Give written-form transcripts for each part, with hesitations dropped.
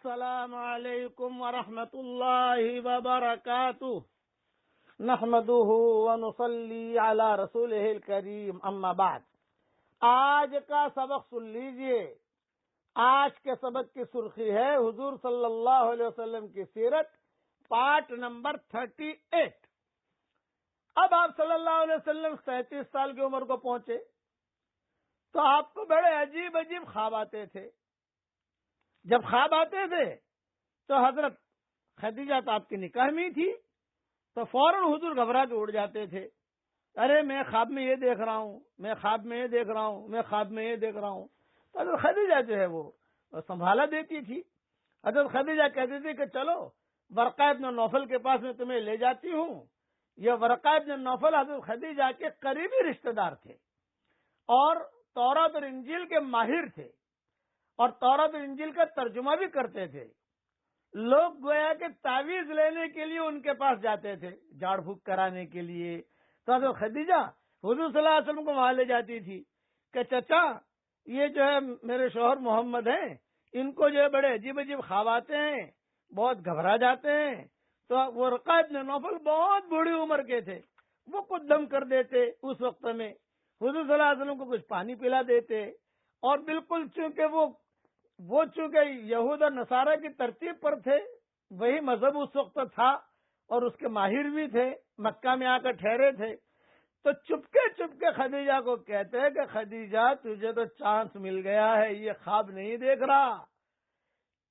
السلام علیکم ورحمۃ اللہ وبرکاتہ نحمده ونصلی علی رسولہ الکریم اما بعد۔ آج کا سبق سن لیجئے۔ آج کے سبق کی سرخی ہے حضور صلی اللہ علیہ وسلم کی سیرت، پارٹ نمبر 38۔ اب آپ صلی اللہ علیہ وسلم 37 سال کی عمر کو پہنچے تو آپ کو بڑے عجیب عجیب خواب آتے تھے۔ جب خواب آتے تھے تو حضرت خدیجہ تو آپ کی نکاح میں تھی، تو فوراً حضور گھبرا کے اڑ جاتے تھے۔ ارے میں خواب میں یہ دیکھ رہا ہوں، میں خواب میں یہ دیکھ رہا ہوں، میں خواب میں یہ دیکھ رہا ہوں۔ تو حضرت خدیجہ جو ہے وہ سنبھالا دیتی تھی۔ حضرت خدیجہ کہتی تھی کہ چلو ورقہ ابن نوفل کے پاس میں تمہیں لے جاتی ہوں۔ یہ ورقہ ابن نوفل حضرت خدیجہ کے قریبی رشتہ دار تھے اور تورات اور انجیل کے ماہر تھے، اور تورات اور انجیل کا ترجمہ بھی کرتے تھے۔ لوگ گویا کہ تعویذ لینے کے لیے ان کے پاس جاتے تھے، جھاڑ پھونک کرانے کے لیے۔ تو حضرت خدیجہ حضور صلی اللہ علیہ وسلم کو وہاں لے جاتی تھی کہ چچا یہ جو ہے میرے شوہر محمد ہیں، ان کو جو ہے بڑے عجیب عجیب خواب آتے ہیں، بہت گھبرا جاتے ہیں۔ تو ورقہ ابن نوفل بہت بوڑھی عمر کے تھے، وہ کچھ دم کر دیتے اس وقت میں، حضور صلی اللہ علیہ وسلم کو کچھ پانی پلا دیتے، اور بالکل چونکہ وہ چونکہ یہود اور نصارہ کی ترتیب پر تھے، وہی مذہب اس وقت تھا اور اس کے ماہر بھی تھے، مکہ میں آ کر ٹھہرے تھے، تو چپکے خدیجہ کو کہتے ہیں کہ خدیجہ تجھے تو چانس مل گیا ہے، یہ خواب نہیں دیکھ رہا،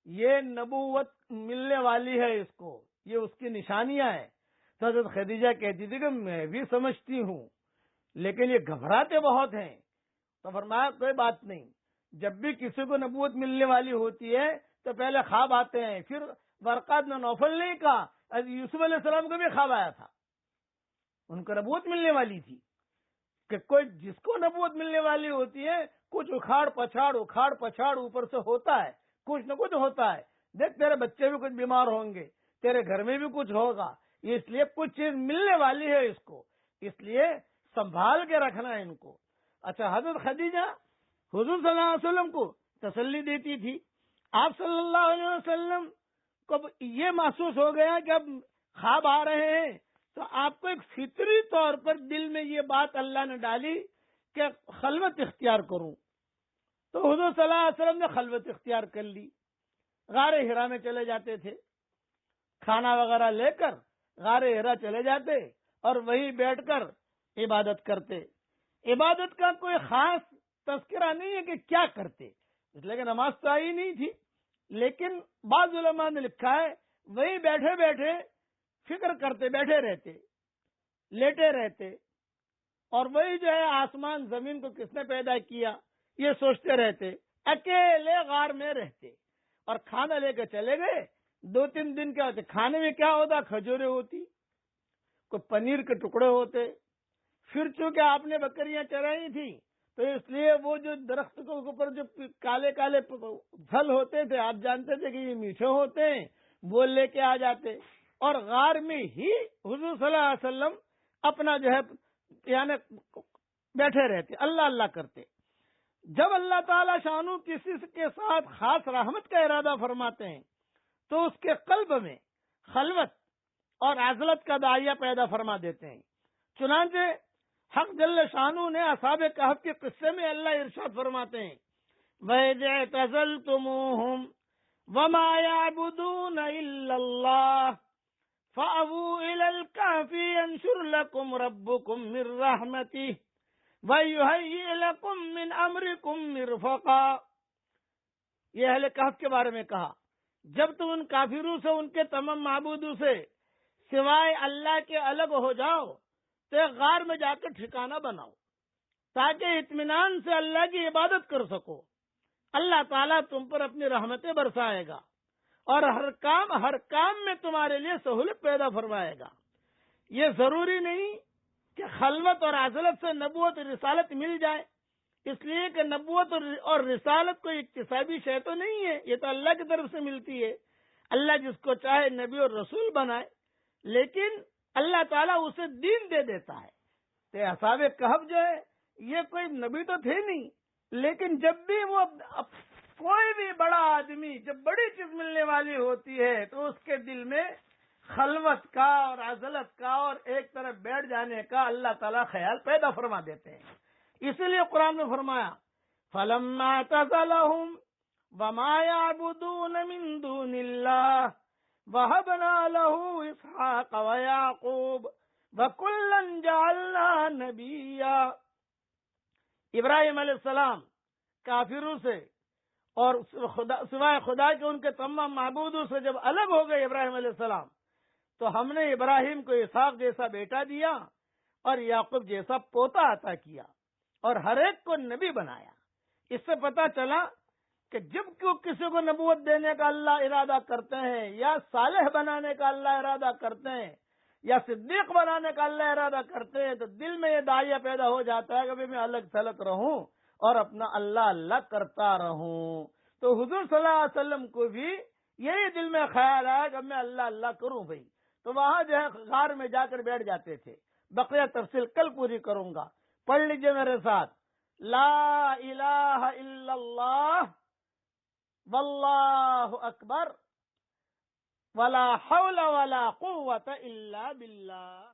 یہ نبوت ملنے والی ہے، اس کو یہ اس کی نشانیاں ہیں۔ تو حضرت خدیجہ کہتی تھی کہ میں بھی سمجھتی ہوں، لیکن یہ گھبراتے بہت ہیں۔ تو فرمایا کوئی بات نہیں، جب بھی کسی کو نبوت ملنے والی ہوتی ہے تو پہلے خواب آتے ہیں۔ پھر ورقہ بن نوفل نے کہا یوسف علیہ السلام کو بھی خواب آیا تھا، ان کو نبوت ملنے والی تھی، کہ کوئی جس کو نبوت ملنے والی ہوتی ہے کچھ اکھاڑ پچھاڑ اوپر سے ہوتا ہے، کچھ نہ کچھ ہوتا ہے۔ دیکھ تیرے بچے بھی کچھ بیمار ہوں گے، تیرے گھر میں بھی کچھ ہوگا، اس لیے کچھ چیز ملنے والی ہے اس کو، اس لیے سنبھال کے رکھنا ہے ان کو۔ اچھا، حضرت خدیجہ حضور صلی اللہ علیہ وسلم کو تسلی دیتی تھی۔ آپ صلی اللہ علیہ وسلم کو یہ محسوس ہو گیا کہ اب خواب آ رہے ہیں، تو آپ کو ایک فطری طور پر دل میں یہ بات اللہ نے ڈالی کہ خلوت اختیار کروں۔ تو حضور صلی اللہ علیہ وسلم نے خلوت اختیار کر لی، غار ہرا میں چلے جاتے تھے، کھانا وغیرہ لے کر غار ہرا چلے جاتے اور وہیں بیٹھ کر عبادت کرتے۔ عبادت کا کوئی خاص تذکرہ نہیں ہے کہ کیا کرتے، اس لیے کہ نماز تو آئی نہیں تھی، لیکن بعض علماء نے لکھا ہے وہی بیٹھے بیٹھے فکر کرتے، بیٹھے رہتے، لیٹے رہتے، اور وہی جو ہے آسمان زمین کو کس نے پیدا کیا یہ سوچتے رہتے، اکیلے غار میں رہتے، اور کھانا لے کے چلے گئے۔ 2-3 دن کیا ہوتے، کھانے میں کیا ہوتا، کھجوریں ہوتی، کوئی پنیر کے ٹکڑے ہوتے۔ پھر چونکہ آپ نے بکریاں چرائی تھی تو اس لیے وہ جو درخت کے اوپر جو کالے کالے پھل ہوتے تھے، آپ جانتے تھے کہ یہ میٹھے ہوتے ہیں، وہ لے کے آ جاتے، اور غار میں ہی حضور صلی اللہ علیہ وسلم اپنا جو ہے یعنی بیٹھے رہتے، اللہ اللہ کرتے۔ جب اللہ تعالی شانو کسی کے ساتھ خاص رحمت کا ارادہ فرماتے ہیں تو اس کے قلب میں خلوت اور عزلت کا داعیہ پیدا فرما دیتے ہیں۔ چنانچہ حق جل شانو نے اصحاب کہف کے قصے میں اللہ ارشاد فرماتے ہیں وَإِذِ اعْتَزَلْتُمُوهُمْ وَمَا يَعْبُدُونَ إِلَّا اللَّهَ فَأَوُوا إِلَى الْكَهْفِ يَنشُرْ لَكُمْ رَبُّكُمْ مِنْ رَحْمَتِهِ وَيُهَيِّئْ لَكُمْ مِنْ أَمْرِكُمْ مِرْفَقًا۔ یہ اہل کہف کے بارے میں کہا، جب تم ان کافروں سے، ان کے تمام معبودوں سے سوائے اللہ کے الگ ہو جاؤ تو ایک غار میں جا کر ٹھکانہ بناؤ تاکہ اطمینان سے اللہ کی عبادت کر سکو۔ اللہ تعالیٰ تم پر اپنی رحمتیں برسائے گا اور ہر کام میں تمہارے لیے سہولت پیدا فرمائے گا۔ یہ ضروری نہیں کہ خلوت اور عزلت سے نبوت اور رسالت مل جائے، اس لیے کہ نبوت اور رسالت کوئی اکتسابی شے تو نہیں ہے، یہ تو اللہ کی طرف سے ملتی ہے۔ اللہ جس کو چاہے نبی اور رسول بنائے، لیکن اللہ تعالیٰ اسے دین دے دیتا ہے۔ تو اصحاب کہف جو ہے یہ کوئی نبی تو تھے نہیں، لیکن جب بھی وہ کوئی بھی بڑا آدمی جب بڑی چیز ملنے والی ہوتی ہے تو اس کے دل میں خلوت کا اور عزلت کا اور ایک طرف بیٹھ جانے کا اللہ تعالیٰ خیال پیدا فرما دیتے ہیں. اسی لیے قرآن میں فرمایا فَلَمَّا اعْتَزَلَهُمْ وَمَا يَعْبُدُونَ مِن دُونِ اللَّهِ وَهَبْنَا لَهُ إِسْحَاقَ وَيَعْقُوبَ وَكُلًّا جَعَلْنَا نَبِيًّا. ابراہیم علیہ السلام کافروں سے اور سوائے خدا کے ان کے تمام معبودوں سے جب الگ ہو گئے ابراہیم علیہ السلام، تو ہم نے ابراہیم کو اسحاق جیسا بیٹا دیا اور یعقوب جیسا پوتا عطا کیا اور ہر ایک کو نبی بنایا. اس سے پتا چلا کہ جب کسی کو نبوت دینے کا اللہ ارادہ کرتے ہیں یا صالح بنانے کا اللہ ارادہ کرتے ہیں یا صدیق بنانے کا اللہ ارادہ کرتے ہیں تو دل میں یہ داعیہ پیدا ہو جاتا ہے کہ میں الگ تھلگ رہوں اور اپنا اللہ اللہ کرتا رہوں. تو حضور صلی اللہ علیہ وسلم کو بھی یہی دل میں خیال آیا کہ میں اللہ اللہ کروں بھائی. تو وہاں جو ہے غار میں جا کر بیٹھ جاتے تھے. بقیہ تفصیل کل پوری کروں گا. پڑھ لیجئے میرے ساتھ لا الہ الا اللہ واللہ اکبر ولا حول ولا قوة الا باللہ.